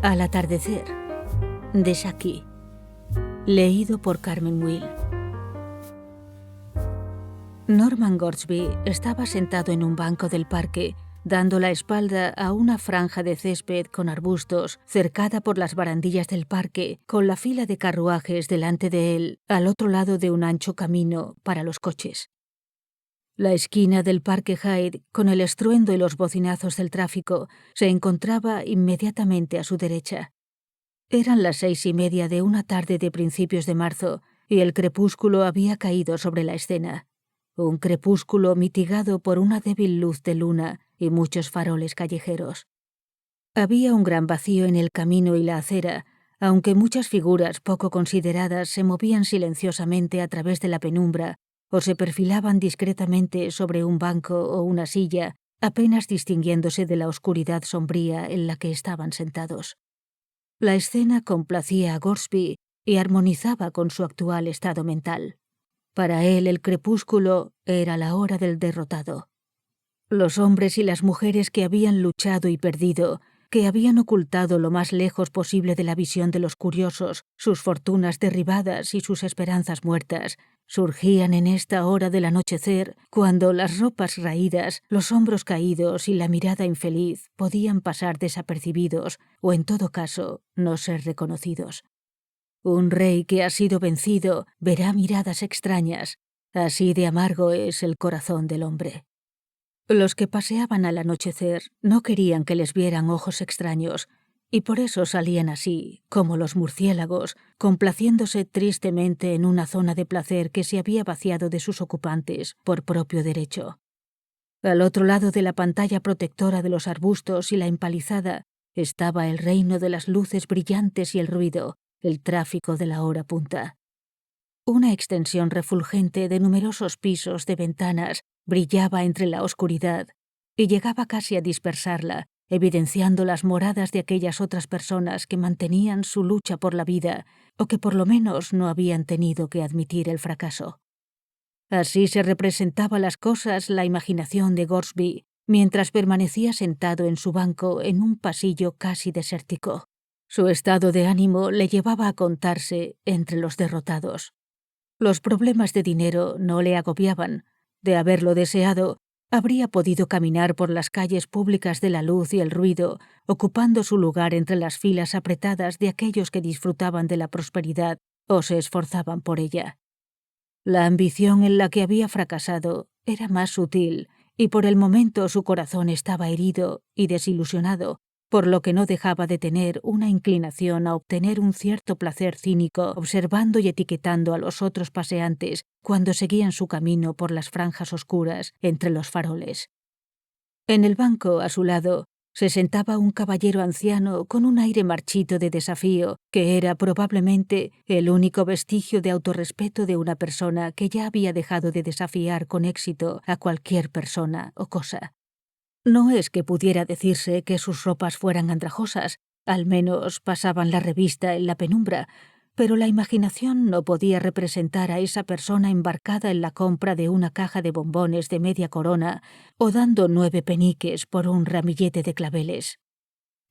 Al atardecer, de Saki, leído por Carmen Will. Norman Gortsby estaba sentado en un banco del parque, dando la espalda a una franja de césped con arbustos, cercada por las barandillas del parque, con la fila de carruajes delante de él, al otro lado de un ancho camino para los coches. La esquina del Parque Hyde, con el estruendo y los bocinazos del tráfico, se encontraba inmediatamente a su derecha. Eran las 6:30 de una tarde de principios de marzo, y el crepúsculo había caído sobre la escena. Un crepúsculo mitigado por una débil luz de luna y muchos faroles callejeros. Había un gran vacío en el camino y la acera, aunque muchas figuras poco consideradas se movían silenciosamente a través de la penumbra o se perfilaban discretamente sobre un banco o una silla, apenas distinguiéndose de la oscuridad sombría en la que estaban sentados. La escena complacía a Gortsby y armonizaba con su actual estado mental. Para él el crepúsculo era la hora del derrotado. Los hombres y las mujeres que habían luchado y perdido, que habían ocultado lo más lejos posible de la visión de los curiosos sus fortunas derribadas y sus esperanzas muertas, surgían en esta hora del anochecer, cuando las ropas raídas, los hombros caídos y la mirada infeliz podían pasar desapercibidos o, en todo caso, no ser reconocidos. Un rey que ha sido vencido verá miradas extrañas. Así de amargo es el corazón del hombre. Los que paseaban al anochecer no querían que les vieran ojos extraños, y por eso salían así, como los murciélagos, complaciéndose tristemente en una zona de placer que se había vaciado de sus ocupantes por propio derecho. Al otro lado de la pantalla protectora de los arbustos y la empalizada estaba el reino de las luces brillantes y el ruido, el tráfico de la hora punta. Una extensión refulgente de numerosos pisos de ventanas brillaba entre la oscuridad y llegaba casi a dispersarla, evidenciando las moradas de aquellas otras personas que mantenían su lucha por la vida o que por lo menos no habían tenido que admitir el fracaso. Así se representaba las cosas la imaginación de Gortsby mientras permanecía sentado en su banco en un pasillo casi desértico. Su estado de ánimo le llevaba a contarse entre los derrotados. Los problemas de dinero no le agobiaban. De haberlo deseado, habría podido caminar por las calles públicas de la luz y el ruido, ocupando su lugar entre las filas apretadas de aquellos que disfrutaban de la prosperidad o se esforzaban por ella. La ambición en la que había fracasado era más sutil, y por el momento su corazón estaba herido y desilusionado, por lo que no dejaba de tener una inclinación a obtener un cierto placer cínico observando y etiquetando a los otros paseantes cuando seguían su camino por las franjas oscuras entre los faroles. En el banco, a su lado, se sentaba un caballero anciano con un aire marchito de desafío, que era probablemente el único vestigio de autorrespeto de una persona que ya había dejado de desafiar con éxito a cualquier persona o cosa. No es que pudiera decirse que sus ropas fueran andrajosas, al menos pasaban la revista en la penumbra, pero la imaginación no podía representar a esa persona embarcada en la compra de una caja de bombones de media corona o dando 9 peniques por un ramillete de claveles.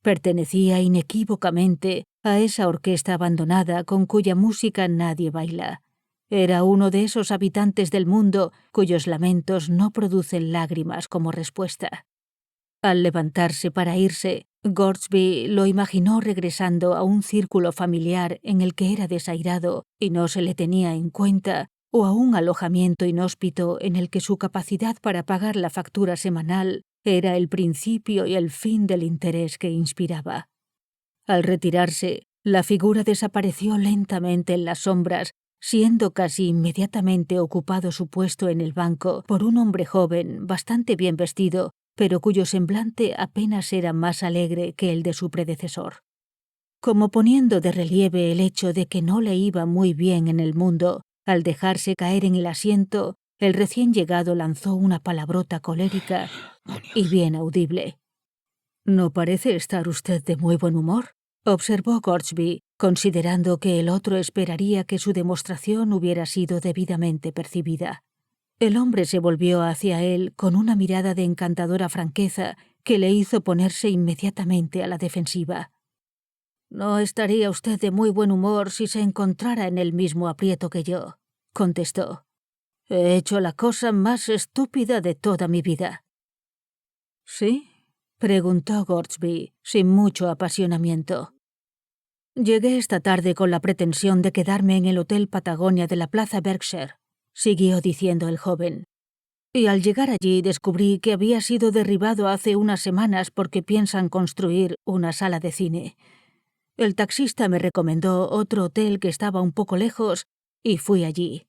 Pertenecía inequívocamente a esa orquesta abandonada con cuya música nadie baila. Era uno de esos habitantes del mundo cuyos lamentos no producen lágrimas como respuesta. Al levantarse para irse, Gortsby lo imaginó regresando a un círculo familiar en el que era desairado y no se le tenía en cuenta, o a un alojamiento inhóspito en el que su capacidad para pagar la factura semanal era el principio y el fin del interés que inspiraba. Al retirarse, la figura desapareció lentamente en las sombras, siendo casi inmediatamente ocupado su puesto en el banco por un hombre joven, bastante bien vestido, pero cuyo semblante apenas era más alegre que el de su predecesor. Como poniendo de relieve el hecho de que no le iba muy bien en el mundo, al dejarse caer en el asiento, el recién llegado lanzó una palabrota colérica y bien audible. «¿No parece estar usted de muy buen humor?», observó Gortsby, considerando que el otro esperaría que su demostración hubiera sido debidamente percibida. El hombre se volvió hacia él con una mirada de encantadora franqueza que le hizo ponerse inmediatamente a la defensiva. No estaría usted de muy buen humor si se encontrara en el mismo aprieto que yo, contestó. He hecho la cosa más estúpida de toda mi vida. ¿Sí? Preguntó Gortsby, sin mucho apasionamiento. Llegué esta tarde con la pretensión de quedarme en el Hotel Patagonia de la Plaza Berkshire, siguió diciendo el joven. Y al llegar allí descubrí que había sido derribado hace unas semanas porque piensan construir una sala de cine. El taxista me recomendó otro hotel que estaba un poco lejos y fui allí.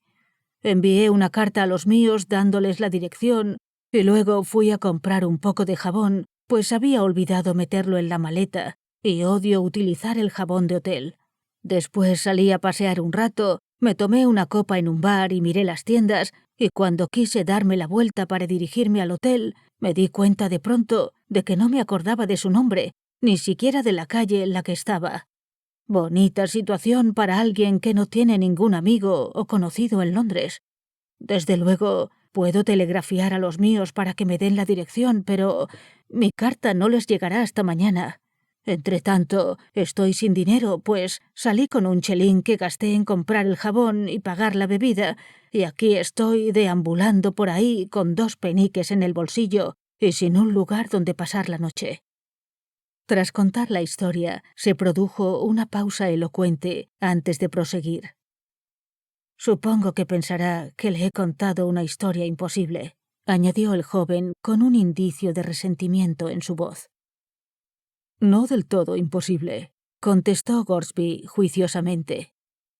Envié una carta a los míos dándoles la dirección y luego fui a comprar un poco de jabón, pues había olvidado meterlo en la maleta y odio utilizar el jabón de hotel. Después salí a pasear un rato, me tomé una copa en un bar y miré las tiendas, y cuando quise darme la vuelta para dirigirme al hotel, me di cuenta de pronto de que no me acordaba de su nombre, ni siquiera de la calle en la que estaba. Bonita situación para alguien que no tiene ningún amigo o conocido en Londres. Desde luego, puedo telegrafiar a los míos para que me den la dirección, pero mi carta no les llegará hasta mañana. Entretanto, estoy sin dinero, pues salí con un chelín que gasté en comprar el jabón y pagar la bebida, y aquí estoy deambulando por ahí con 2 peniques en el bolsillo y sin un lugar donde pasar la noche. Tras contar la historia, se produjo una pausa elocuente antes de proseguir. Supongo que pensará que le he contado una historia imposible, añadió el joven con un indicio de resentimiento en su voz. No del todo imposible, contestó Gortsby juiciosamente.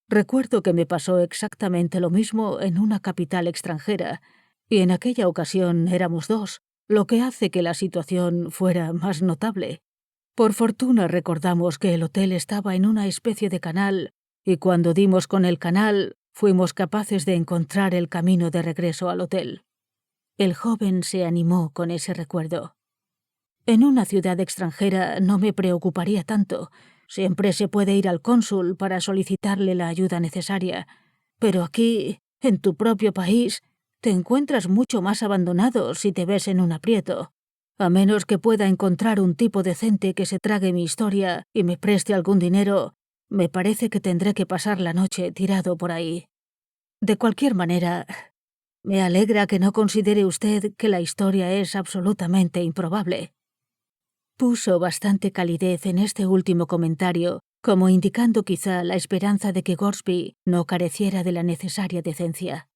Recuerdo que me pasó exactamente lo mismo en una capital extranjera, y en aquella ocasión éramos 2, lo que hace que la situación fuera más notable. Por fortuna recordamos que el hotel estaba en una especie de canal, y cuando dimos con el canal, fuimos capaces de encontrar el camino de regreso al hotel. El joven se animó con ese recuerdo. En una ciudad extranjera no me preocuparía tanto. Siempre se puede ir al cónsul para solicitarle la ayuda necesaria. Pero aquí, en tu propio país, te encuentras mucho más abandonado si te ves en un aprieto. A menos que pueda encontrar un tipo decente que se trague mi historia y me preste algún dinero, me parece que tendré que pasar la noche tirado por ahí. De cualquier manera, me alegra que no considere usted que la historia es absolutamente improbable. Puso bastante calidez en este último comentario, como indicando quizá la esperanza de que Gortsby no careciera de la necesaria decencia.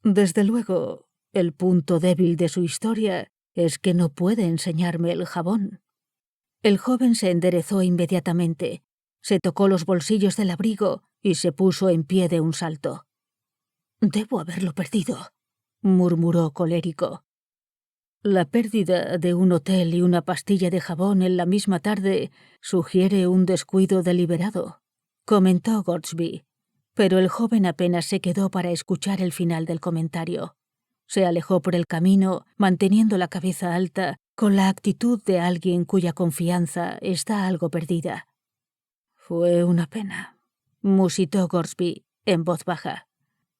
Desde luego, el punto débil de su historia es que no puede enseñarme el jabón. El joven se enderezó inmediatamente, se tocó los bolsillos del abrigo y se puso en pie de un salto. «Debo haberlo perdido», murmuró colérico. La pérdida de un hotel y una pastilla de jabón en la misma tarde sugiere un descuido deliberado, comentó Gortsby, pero el joven apenas se quedó para escuchar el final del comentario. Se alejó por el camino, manteniendo la cabeza alta, con la actitud de alguien cuya confianza está algo perdida. «Fue una pena», musitó Gortsby en voz baja.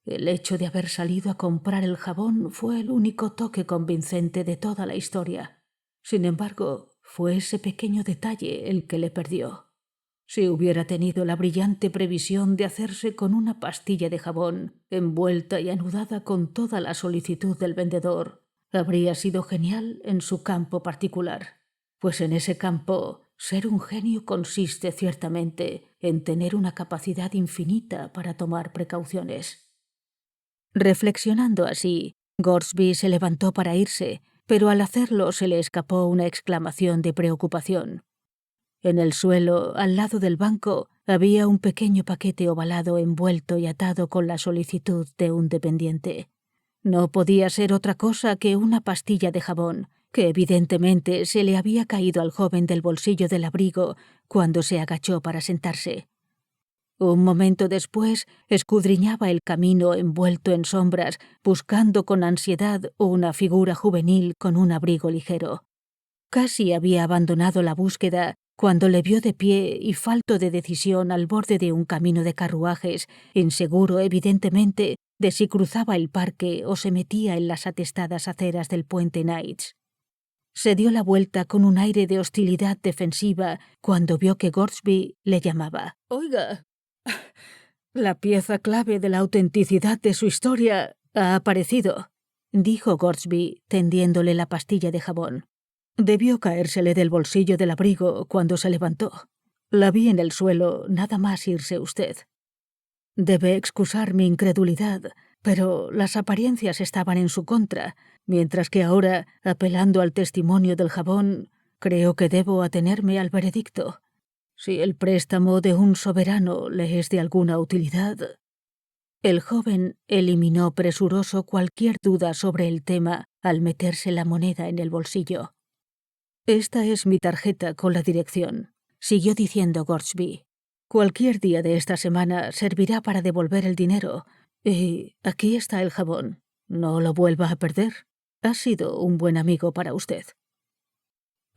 El hecho de haber salido a comprar el jabón fue el único toque convincente de toda la historia. Sin embargo, fue ese pequeño detalle el que le perdió. Si hubiera tenido la brillante previsión de hacerse con una pastilla de jabón, envuelta y anudada con toda la solicitud del vendedor, habría sido genial en su campo particular. Pues en ese campo, ser un genio consiste ciertamente en tener una capacidad infinita para tomar precauciones. Reflexionando así, Gortsby se levantó para irse, pero al hacerlo se le escapó una exclamación de preocupación. En el suelo, al lado del banco, había un pequeño paquete ovalado envuelto y atado con la solicitud de un dependiente. No podía ser otra cosa que una pastilla de jabón, que evidentemente se le había caído al joven del bolsillo del abrigo cuando se agachó para sentarse. Un momento después, escudriñaba el camino envuelto en sombras, buscando con ansiedad una figura juvenil con un abrigo ligero. Casi había abandonado la búsqueda cuando le vio de pie y falto de decisión al borde de un camino de carruajes, inseguro evidentemente de si cruzaba el parque o se metía en las atestadas aceras del puente Knights. Se dio la vuelta con un aire de hostilidad defensiva cuando vio que Gortsby le llamaba. «Oiga, la pieza clave de la autenticidad de su historia ha aparecido», dijo Gortsby, tendiéndole la pastilla de jabón. «Debió caérsele del bolsillo del abrigo cuando se levantó. La vi en el suelo nada más irse usted. Debe excusar mi incredulidad, pero las apariencias estaban en su contra, mientras que ahora, apelando al testimonio del jabón, creo que debo atenerme al veredicto. Si el préstamo de un soberano le es de alguna utilidad». El joven eliminó presuroso cualquier duda sobre el tema al meterse la moneda en el bolsillo. «Esta es mi tarjeta con la dirección», siguió diciendo Gortsby. «Cualquier día de esta semana servirá para devolver el dinero. Y aquí está el jabón. No lo vuelva a perder. Ha sido un buen amigo para usted».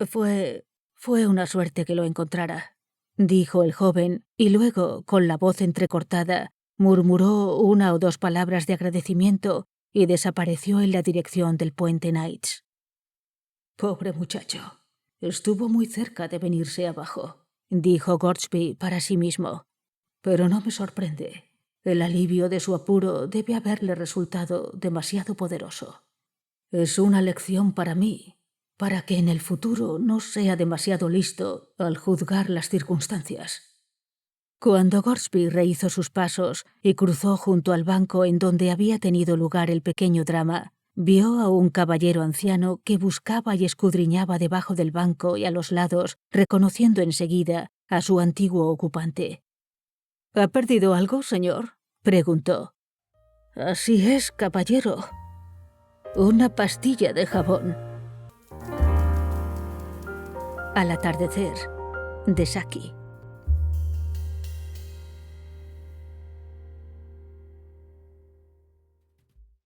Fue una suerte que lo encontrara», dijo el joven, y luego, con la voz entrecortada, murmuró una o dos palabras de agradecimiento y desapareció en la dirección del puente Knights. «Pobre muchacho. Estuvo muy cerca de venirse abajo», dijo Gortsby para sí mismo. «Pero no me sorprende. El alivio de su apuro debe haberle resultado demasiado poderoso. Es una lección para mí, para que en el futuro no sea demasiado listo al juzgar las circunstancias». Cuando Gortsby rehizo sus pasos y cruzó junto al banco en donde había tenido lugar el pequeño drama, vio a un caballero anciano que buscaba y escudriñaba debajo del banco y a los lados, reconociendo enseguida a su antiguo ocupante. «¿Ha perdido algo, señor?», preguntó. «Así es, caballero. Una pastilla de jabón». Al atardecer, de Saki.